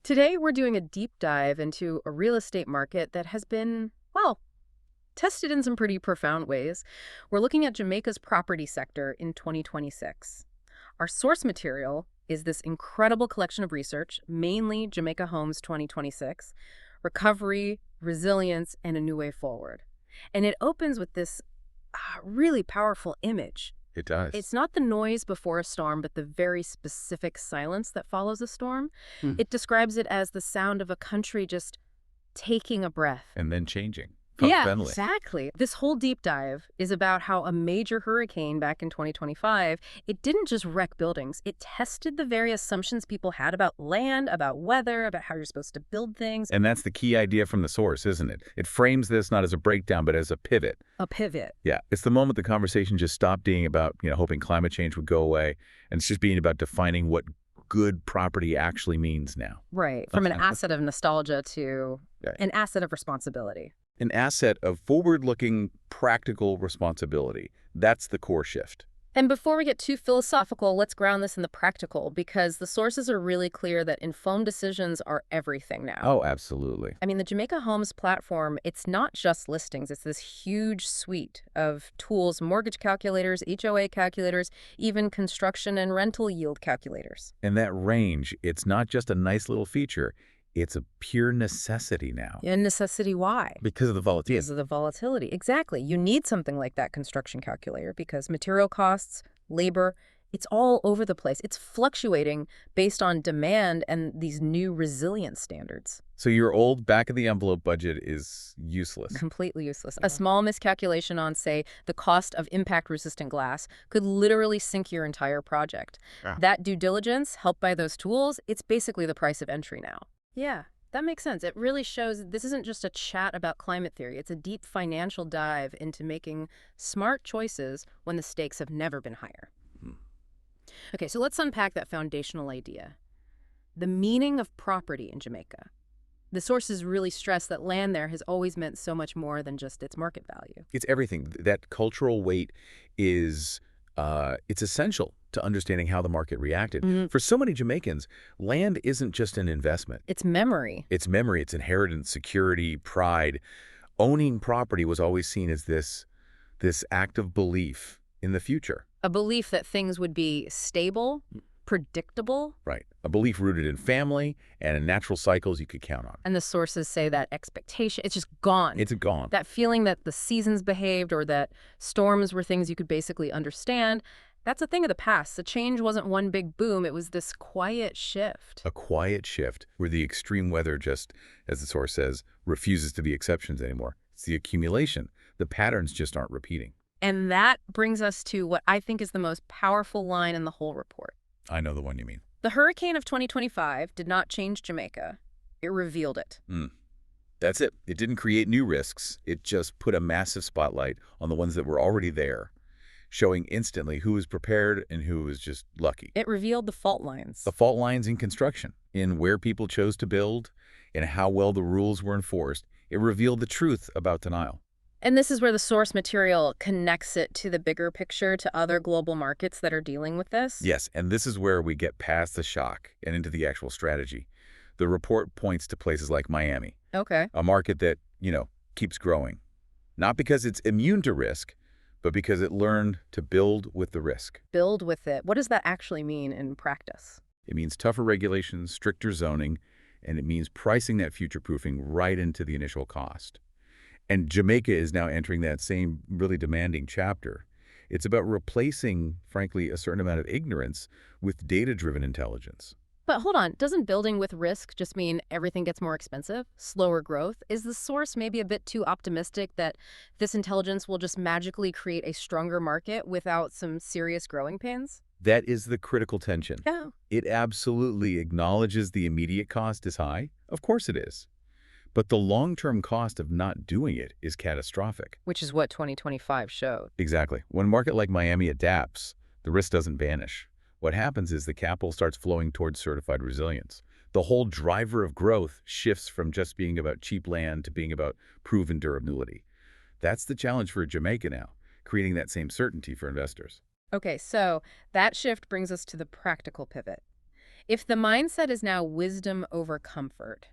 Today, we're doing a deep dive into a real estate market that has been, well, tested in some pretty profound ways. We're looking at Jamaica's property sector in 2026. Our source material is this incredible collection of research, mainly Jamaica Homes 2026, Recovery, Resilience, and a New Way Forward. And it opens with this really powerful image. It does. It's not the noise before a storm, but the very specific silence that follows a storm. Hmm. It describes it as the sound of a country just taking a breath. And then changing. Yeah, Fundamentally. exactly. This whole deep dive is about how a major hurricane back in 2025, it didn't just wreck buildings. It tested the very assumptions people had about land, about weather, about how you're supposed to build things. And that's the key idea from the source, isn't it? It frames this not as a breakdown, but as a pivot. A pivot. Yeah. It's the moment the conversation just stopped being about, hoping climate change would go away, and it's just being about defining what good property actually means now. Right. From an asset of nostalgia to an asset of responsibility. An asset of forward-looking, practical responsibility. That's the core shift. And before we get too philosophical, let's ground this in the practical, because the sources are really clear that informed decisions are everything now. Oh, absolutely. I mean, the Jamaica Homes platform, it's not just listings. It's this huge suite of tools, mortgage calculators, HOA calculators, even construction and rental yield calculators. And that range, it's not just a nice little feature. It's a pure necessity now. And necessity why? Because of the volatility. Because of the volatility. Exactly. You need something like that construction calculator because material costs, labor, it's all over the place. It's fluctuating based on demand and these new resilience standards. So your old back-of-the-envelope budget is useless. Completely useless. A small miscalculation on, say, the cost of impact-resistant glass could literally sink your entire project. Yeah. That due diligence, helped by those tools, it's basically the price of entry now. Yeah, that makes sense. It really shows this isn't just a chat about climate theory. It's a deep financial dive into making smart choices when the stakes have never been higher. Okay, so let's unpack that foundational idea. The meaning of property in Jamaica. The sources really stress that land there has always meant so much more than just its market value. It's everything. That cultural weight is it's essential to understanding how the market reacted. For so many Jamaicans, land isn't just an investment. It's memory. It's memory, it's inheritance, security, pride. Owning property was always seen as this act of belief in the future. A belief that things would be stable, predictable. Right. A belief rooted in family and in natural cycles you could count on. And the sources say that expectation, it's just gone. It's gone. That feeling that the seasons behaved or that storms were things you could basically understand, that's a thing of the past. The change wasn't one big boom. It was this quiet shift. A quiet shift where the extreme weather just, as the source says, refuses to be exceptions anymore. It's the accumulation. The patterns just aren't repeating. And that brings us to what I think is the most powerful line in the whole report. I know the one you mean. The hurricane of 2025 did not change Jamaica. It revealed it. That's it. It didn't create new risks. It just put a massive spotlight on the ones that were already there, showing instantly who was prepared and who was just lucky. It revealed the fault lines. The fault lines in construction, in where people chose to build, and how well the rules were enforced. It revealed the truth about denial. And this is where the source material connects it to the bigger picture, to other global markets that are dealing with this. Yes, and this is where we get past the shock and into the actual strategy. The report points to places like Miami, Okay. a market that, keeps growing. Not because it's immune to risk, but because it learned to build with the risk. Build with it. What does that actually mean in practice? It means tougher regulations, stricter zoning, and it means pricing that future-proofing right into the initial cost. And Jamaica is now entering that same really demanding chapter. It's about replacing, frankly, a certain amount of ignorance with data-driven intelligence. But hold on, doesn't building with risk just mean everything gets more expensive, slower growth? Is the source maybe a bit too optimistic that this intelligence will just magically create a stronger market without some serious growing pains? That is the critical tension. Yeah. It absolutely acknowledges the immediate cost is high. Of course it is. But the long-term cost of not doing it is catastrophic. Which is what 2025 showed. Exactly. When a market like Miami adapts, the risk doesn't vanish. What happens is the capital starts flowing towards certified resilience. The whole driver of growth shifts from just being about cheap land to being about proven durability. That's the challenge for Jamaica now, creating that same certainty for investors. Okay, so that shift brings us to the practical pivot. If the mindset is now wisdom over comfort,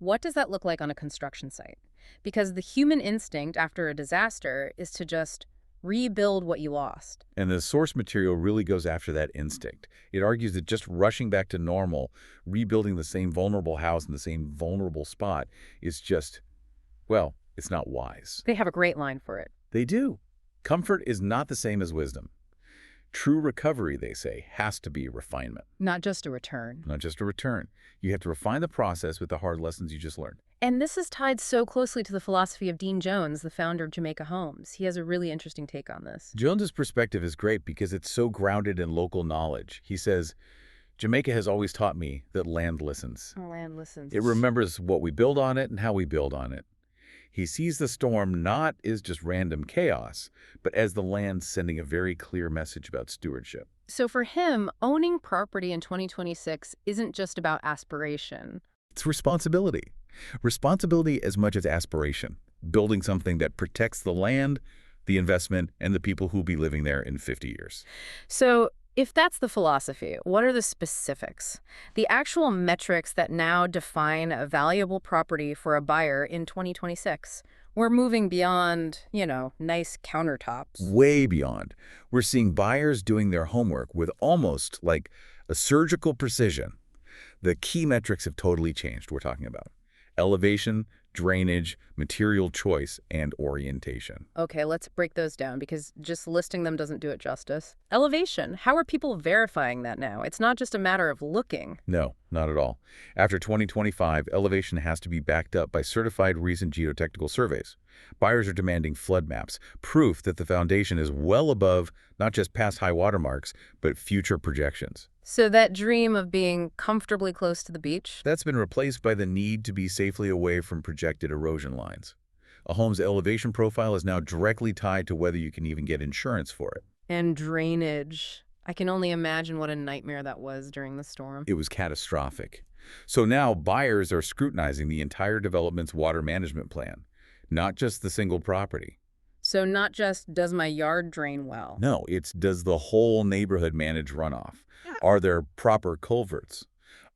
what does that look like on a construction site? Because the human instinct after a disaster is to just rebuild what you lost. And the source material really goes after that instinct. It argues that just rushing back to normal, rebuilding the same vulnerable house in the same vulnerable spot is just, well, it's not wise. They have a great line for it. They do. Comfort is not the same as wisdom. True recovery, they say, has to be refinement, Not just a return. not just a return. You have to refine the process with the hard lessons you just learned. And this is tied so closely to the philosophy of Dean Jones, the founder of Jamaica Homes. He has a really interesting take on this. Jones's perspective is great because it's so grounded in local knowledge. He says, Jamaica has always taught me that land listens. Oh, land listens. It remembers what we build on it and how we build on it. He sees the storm not as just random chaos, but as the land sending a very clear message about stewardship. So for him, owning property in 2026 isn't just about aspiration. It's responsibility. Responsibility as much as aspiration. Building something that protects the land, the investment, and the people who'll be living there in 50 years. So if that's the philosophy, what are the specifics? The actual metrics that now define a valuable property for a buyer in 2026? We're moving beyond, nice countertops. Way beyond. We're seeing buyers doing their homework with almost like a surgical precision. The key metrics have totally changed, we're talking about. Elevation, drainage, material choice, and orientation. Okay, let's break those down because just listing them doesn't do it justice. Elevation. How are people verifying that now? It's not just a matter of looking. No, not at all. After 2025, elevation has to be backed up by certified recent geotechnical surveys. Buyers are demanding flood maps, proof that the foundation is well above not just past high water marks, but future projections. So that dream of being comfortably close to the beach? That's been replaced by the need to be safely away from projected erosion lines. A home's elevation profile is now directly tied to whether you can even get insurance for it. And drainage. I can only imagine what a nightmare that was during the storm. It was catastrophic. So now buyers are scrutinizing the entire development's water management plan, not just the single property. So not just, does my yard drain well? No, it's does the whole neighborhood manage runoff? Are there proper culverts?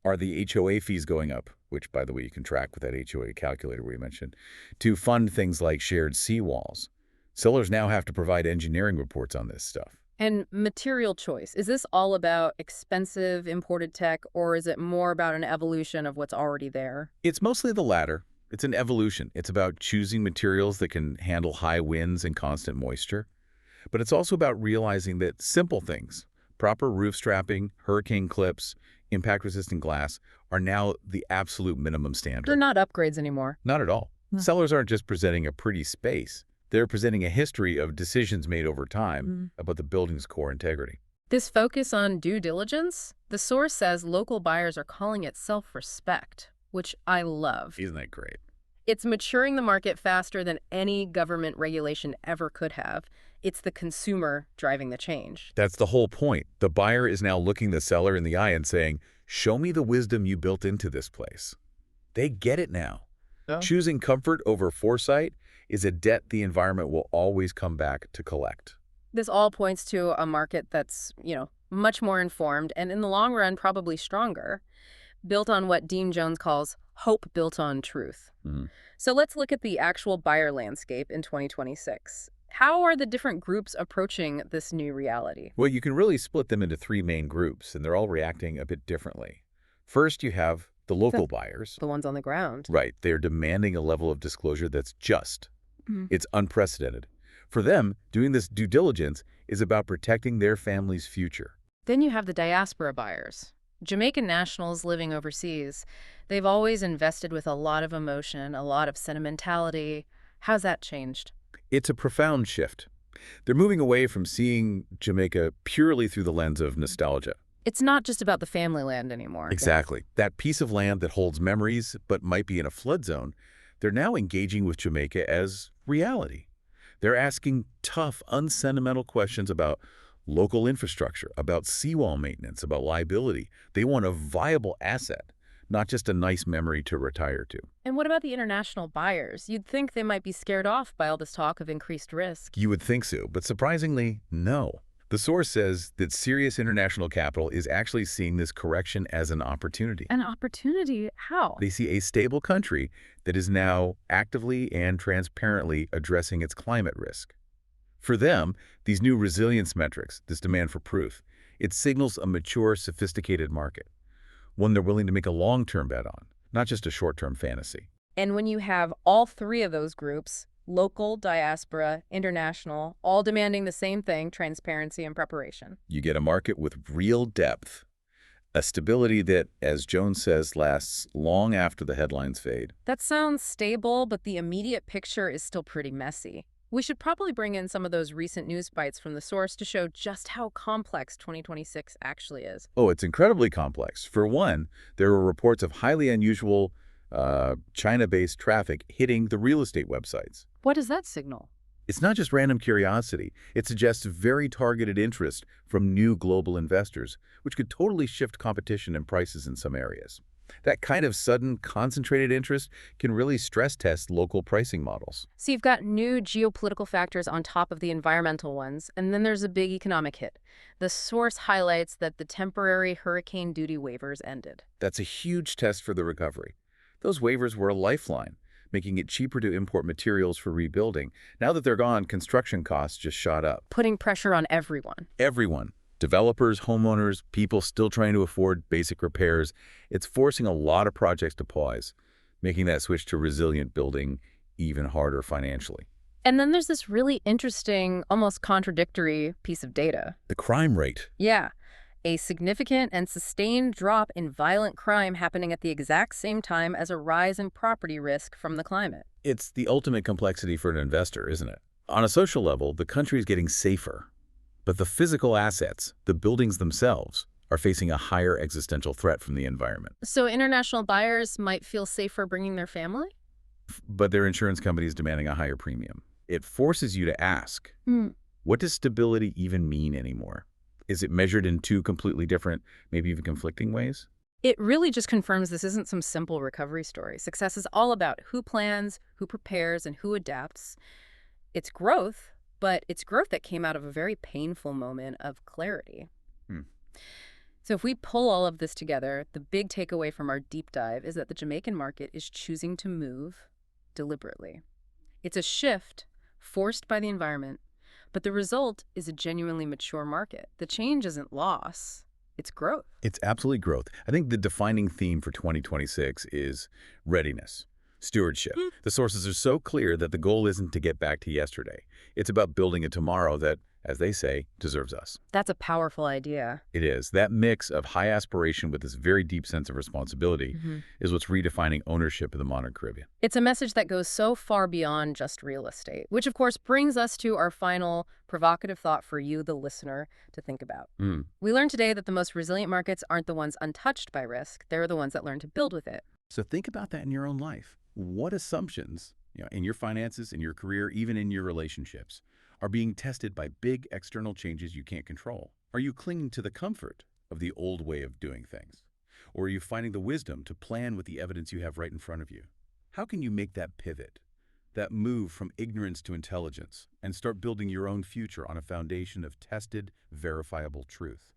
Are the HOA fees going up, which, by the way, you can track with that HOA calculator we mentioned, to fund things like shared seawalls? Sellers now have to provide engineering reports on this stuff. And material choice. Is this all about expensive imported tech, or is it more about an evolution of what's already there? It's mostly the latter. It's an evolution. It's about choosing materials that can handle high winds and constant moisture. But it's also about realizing that simple things, proper roof strapping, hurricane clips, impact-resistant glass, are now the absolute minimum standard. They're not upgrades anymore. Not at all. No. Sellers aren't just presenting a pretty space. They're presenting a history of decisions made over time about the building's core integrity. This focus on due diligence, the source says local buyers are calling it self-respect, which I love. Isn't that great? It's maturing the market faster than any government regulation ever could have. It's the consumer driving the change. That's the whole point. The buyer is now looking the seller in the eye and saying, show me the wisdom you built into this place. They get it now. Yeah. Choosing comfort over foresight is a debt the environment will always come back to collect. This all points to a market that's, much more informed and in the long run probably stronger, built on what Dean Jones calls hope built on truth. So let's look at the actual buyer landscape in 2026. How are the different groups approaching this new reality? Well, you can really split them into three main groups, and they're all reacting a bit differently. First, you have the local buyers. The ones on the ground. Right. They're demanding a level of disclosure that's just. It's unprecedented. For them, doing this due diligence is about protecting their family's future. Then you have the diaspora buyers. Jamaican nationals living overseas. They've always invested with a lot of emotion, a lot of sentimentality. How's that changed? It's a profound shift. They're moving away from seeing Jamaica purely through the lens of nostalgia. It's not just about the family land anymore. Exactly. That piece of land that holds memories but might be in a flood zone, they're now engaging with Jamaica as reality. They're asking tough, unsentimental questions about local infrastructure, about seawall maintenance, about liability. They want a viable asset, not just a nice memory to retire to. And what about the international buyers? You'd think they might be scared off by all this talk of increased risk. You would think so, but surprisingly, no. The source says that serious international capital is actually seeing this correction as an opportunity. An opportunity? How? They see a stable country that is now actively and transparently addressing its climate risk. For them, these new resilience metrics, this demand for proof, it signals a mature, sophisticated market, one they're willing to make a long-term bet on, not just a short-term fantasy. And when you have all three of those groups, local, diaspora, international, all demanding the same thing, transparency and preparation. You get a market with real depth, a stability that, as Jones says, lasts long after the headlines fade. That sounds stable, but the immediate picture is still pretty messy. We should probably bring in some of those recent news bites from the source to show just how complex 2026 actually is. Oh, it's incredibly complex. For one, there were reports of highly unusual China-based traffic hitting the real estate websites. What does that signal? It's not just random curiosity. It suggests very targeted interest from new global investors, which could totally shift competition and prices in some areas. That kind of sudden, concentrated interest can really stress test local pricing models. So you've got new geopolitical factors on top of the environmental ones, and then there's a big economic hit. The source highlights that the temporary hurricane duty waivers ended. That's a huge test for the recovery. Those waivers were a lifeline, making it cheaper to import materials for rebuilding. Now that they're gone, construction costs just shot up. Putting pressure on everyone. Everyone. Developers, homeowners, people still trying to afford basic repairs. It's forcing a lot of projects to pause, making that switch to resilient building even harder financially. And then there's this really interesting, almost contradictory piece of data. The crime rate. Yeah, a significant and sustained drop in violent crime happening at the exact same time as a rise in property risk from the climate. It's the ultimate complexity for an investor, isn't it? On a social level, the country is getting safer. But the physical assets, the buildings themselves, are facing a higher existential threat from the environment. So international buyers might feel safer bringing their family? But their insurance company is demanding a higher premium. It forces you to ask, what does stability even mean anymore? Is it measured in two completely different, maybe even conflicting ways? It really just confirms this isn't some simple recovery story. Success is all about who plans, who prepares, and who adapts. It's growth, but it's growth that came out of a very painful moment of clarity. So if we pull all of this together, the big takeaway from our deep dive is that the Jamaican market is choosing to move deliberately. It's a shift forced by the environment, but the result is a genuinely mature market. The change isn't loss, it's growth. It's absolutely growth. I think the defining theme for 2026 is readiness, stewardship. The sources are so clear that the goal isn't to get back to yesterday. It's about building a tomorrow that, as they say, deserves us. That's a powerful idea. It is. That mix of high aspiration with this very deep sense of responsibility is what's redefining ownership of the modern Caribbean. It's a message that goes so far beyond just real estate, which of course brings us to our final provocative thought for you, the listener, to think about. We learned today that the most resilient markets aren't the ones untouched by risk. They're the ones that learn to build with it. So think about that in your own life. What assumptions, in your finances, in your career, even in your relationships, are being tested by big external changes you can't control? Are you clinging to the comfort of the old way of doing things? Or are you finding the wisdom to plan with the evidence you have right in front of you? How can you make that pivot, that move from ignorance to intelligence, and start building your own future on a foundation of tested, verifiable truth?